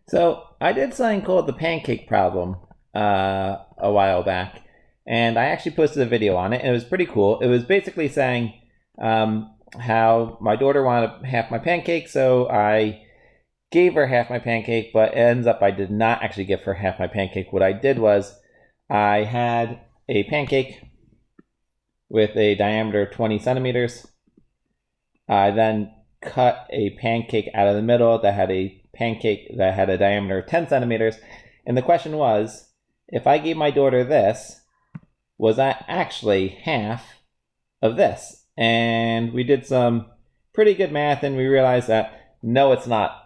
So I did something called the Pancake Problem a while back, and I actually posted a video on it, and it was pretty cool. It was basically saying how my daughter wanted half my pancake, so I gave her half my pancake, but it ends up I did not actually give her half my pancake. What I did was I had a pancake with a diameter of 20 centimeters. I then cut a pancake out of the middle that had a pancake that had a diameter of 10 centimeters. And the question was, if I gave my daughter this, was that actually half of this? And we did some pretty good math and we realized that no, it's not.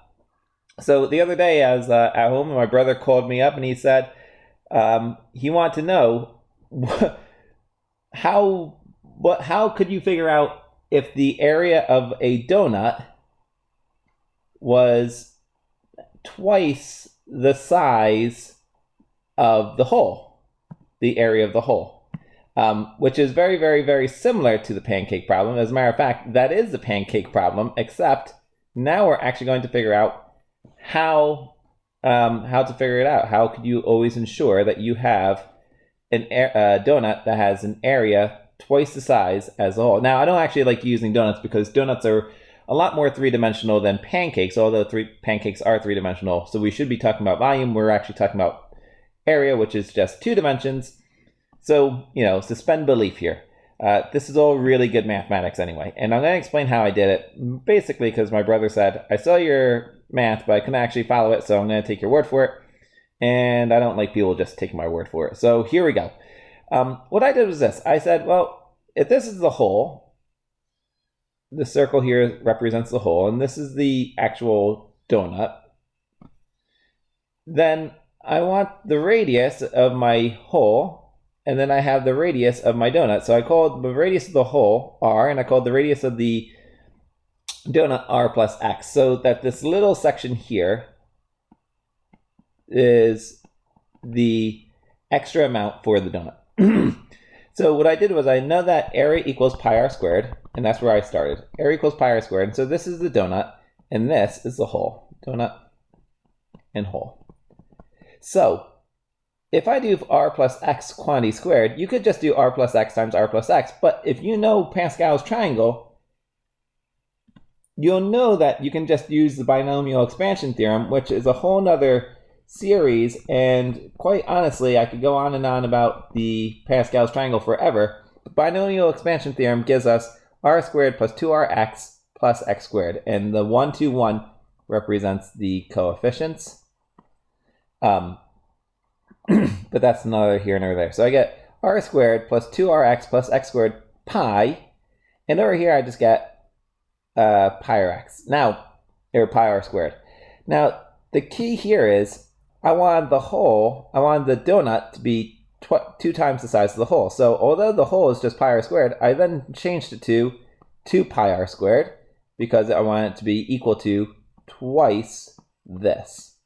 So the other day I was at home and my brother called me up and he said he wanted to know how could you figure out if the area of a donut was twice the size of the hole, the area of the hole, which is very, very, very similar to the pancake problem. As a matter of fact, that is the pancake problem, except now we're actually going to figure out how to figure it out. How could you always ensure that you have a donut that has an area twice the size as a whole? Now, I don't actually like using donuts because donuts are a lot more three-dimensional than pancakes, although pancakes are three-dimensional. So we should be talking about volume. We're actually talking about area, which is just 2 dimensions. So, suspend belief here. This is all really good mathematics anyway. And I'm going to explain how I did it, basically because my brother said, I saw your math, but I couldn't actually follow it, so I'm going to take your word for it. And I don't like people just taking my word for it. So here we go. What I did was this. I said, well, if this is the hole, the circle here represents the hole, and this is the actual donut, then I want the radius of my hole, and then I have the radius of my donut. So I called the radius of the hole r, and I called the radius of the donut r plus x, so that this little section here is the extra amount for the donut. So what I did was I know that area equals pi r squared, and that's where I started. Area equals pi r squared, and so this is the donut, and this is the hole. Donut and hole. So if I do r plus x quantity squared, you could just do r plus x times r plus x, but if you know Pascal's triangle, you'll know that you can just use the binomial expansion theorem, which is a whole nother series, and quite honestly, I could go on and on about the Pascal's triangle forever. The binomial expansion theorem gives us r squared plus 2rx plus x squared, and the 1, 2, 1 represents the coefficients. But that's neither here nor there. So I get r squared plus 2rx plus x squared pi, and over here I just get pi r x. Now, or pi r squared. Now, the key here is I want the donut to be 2 times the size of the hole. So although the hole is just pi r squared, I then changed it to 2 pi r squared because I want it to be equal to twice this.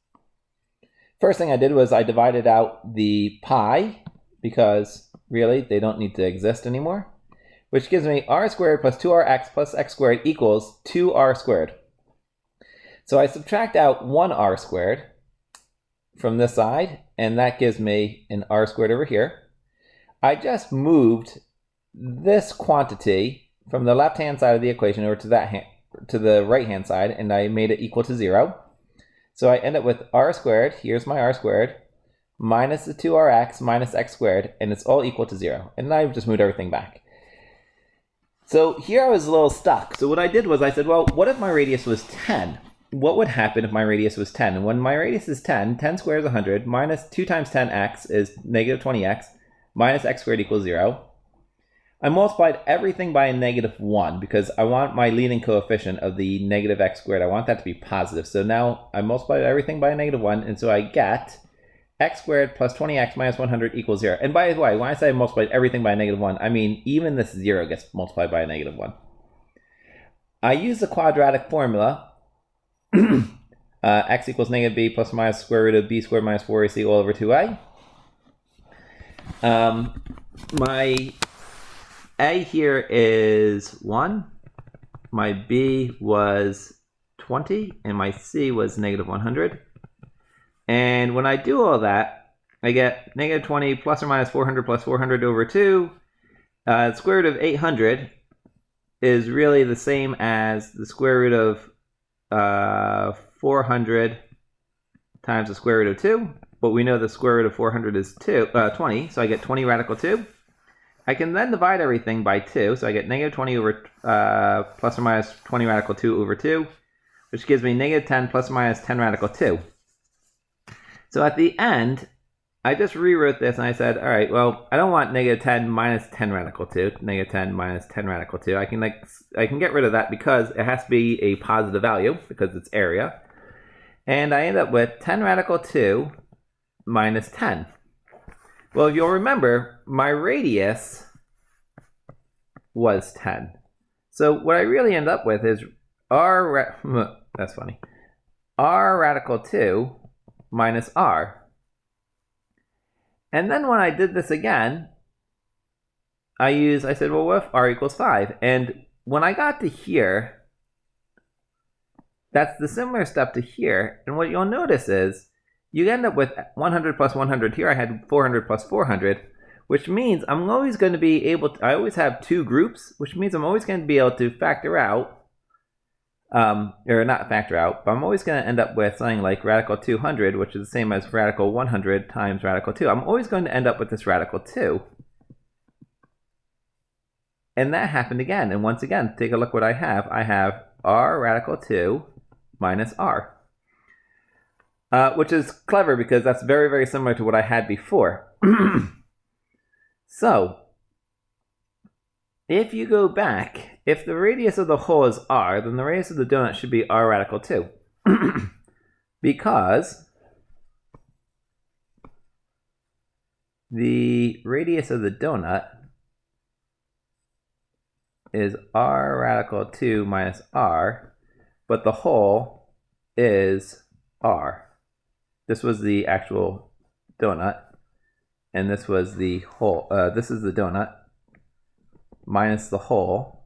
First thing I did was I divided out the pi because really they don't need to exist anymore, which gives me r squared plus 2rx plus x squared equals 2r squared. So I subtract out 1r squared from this side, and that gives me an r squared over here. I just moved this quantity from the left-hand side of the equation over to the right-hand side, and I made it equal to 0. So I end up with r squared, here's my r squared, minus the 2rx minus x squared, and it's all equal to 0. And I've just moved everything back. So here I was a little stuck. So what I did was I said, well, what if my radius was 10? What would happen if my radius was 10? And when my radius is 10, 10 squared is 100, minus 2 times 10x is negative 20x, minus x squared equals 0. I multiplied everything by a negative 1 because I want my leading coefficient of the negative x squared. I want that to be positive. So now I multiplied everything by a negative 1, and so I get x squared plus 20x minus 100 equals 0. And by the way, when I say I multiplied everything by a negative 1, I mean even this 0 gets multiplied by a negative 1. I use the quadratic formula. X equals negative b plus or minus square root of b squared minus 4ac all over 2a. My a here is 1, my b was 20, and my c was negative 100. And when I do all that, I get negative 20 plus or minus 400 plus 400 over 2. Square root of 800 is really the same as the square root of 400 times the square root of 2. But we know the square root of 400 is 20, so I get 20 radical 2. I can then divide everything by 2, so I get negative 20 over plus or minus 20 radical 2 over 2, which gives me negative 10 plus or minus 10 radical 2. So at the end, I just rewrote this and I said, all right, well, I don't want negative 10 minus 10 radical 2, negative 10 minus 10 radical 2. I can get rid of that because it has to be a positive value because it's area. And I end up with 10 radical 2 minus 10. Well, if you'll remember, my radius was 10. So what I really end up with is that's funny, r radical 2 minus r. And then when I did this again, I said, well, what if r equals 5? And when I got to here, that's the similar step to here. And what you'll notice is you end up with 100 plus 100. Here I had 400 plus 400, which means I'm always going to be able to, I always have two groups, which means I'm always going to be able to factor out, or not factor out, but I'm always going to end up with something like radical 200, which is the same as radical 100 times radical 2. I'm always going to end up with this radical 2. And that happened again. And once again, take a look what I have. I have r radical 2 minus r. Which is clever because that's very, very similar to what I had before. So, if you go back, if the radius of the hole is r, then the radius of the donut should be r radical 2. Because the radius of the donut is r radical 2 minus r, but the hole is r. This was the actual donut, and this was the hole. This is the donut minus the hole,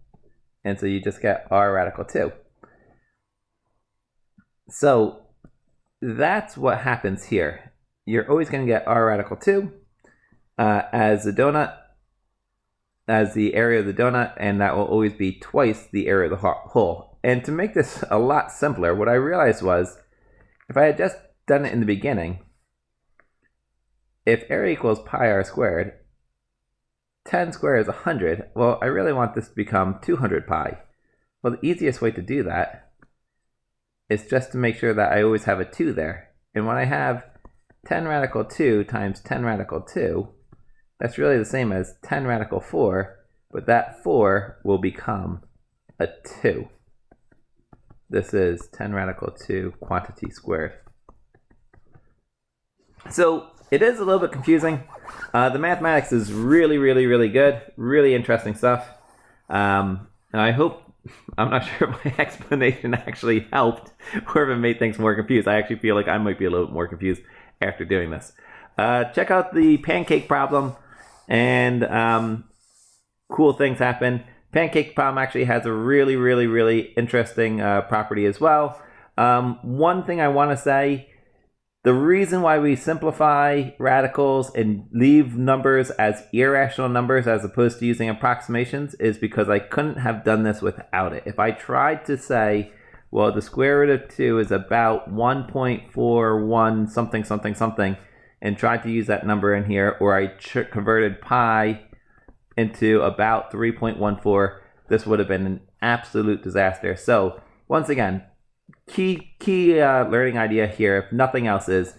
and so you just get r radical 2. So that's what happens here. You're always going to get r radical 2 as the donut, as the area of the donut, and that will always be twice the area of the hole. And to make this a lot simpler, what I realized was, if I had just done it in the beginning, if area equals pi r squared, 10 squared is 100. Well, I really want this to become 200 pi. Well, the easiest way to do that is just to make sure that I always have a 2 there. And when I have 10 radical 2 times 10 radical 2, that's really the same as 10 radical 4, but that 4 will become a 2. This is 10 radical 2 quantity squared. So it is a little bit confusing. The mathematics is really, really, really good. Really interesting stuff. And I hope, I'm not sure if my explanation actually helped or if it made things more confused. I actually feel like I might be a little bit more confused after doing this. Check out the Pancake Problem, and cool things happen. Pancake Problem actually has a really, really, really interesting property as well. One thing I want to say, the reason why we simplify radicals and leave numbers as irrational numbers as opposed to using approximations is because I couldn't have done this without it. If I tried to say, well, the square root of 2 is about 1.41 something, something, something, and tried to use that number in here, or I converted pi into about 3.14, this would have been an absolute disaster. So once again, key learning idea here, if nothing else, is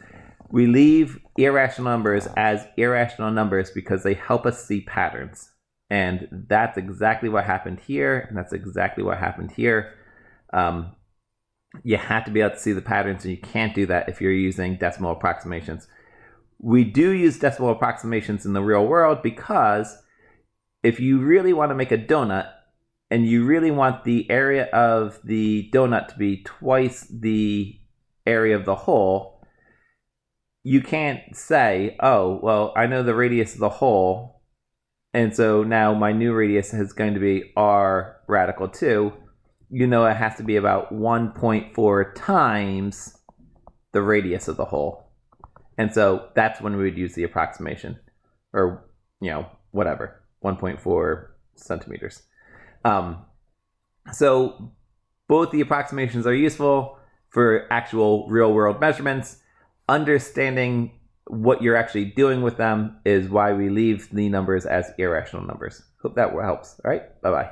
we leave irrational numbers as irrational numbers because they help us see patterns. And that's exactly what happened here, and that's exactly what happened here. You have to be able to see the patterns, and you can't do that if you're using decimal approximations. We do use decimal approximations in the real world because if you really want to make a donut, and you really want the area of the donut to be twice the area of the hole, you can't say, oh, well, I know the radius of the hole, and so now my new radius is going to be r radical 2. You know it has to be about 1.4 times the radius of the hole. And so that's when we would use the approximation, or, whatever, 1.4 centimeters. So both the approximations are useful for actual real-world measurements. Understanding what you're actually doing with them is why we leave the numbers as irrational numbers. Hope that helps. All right, bye-bye.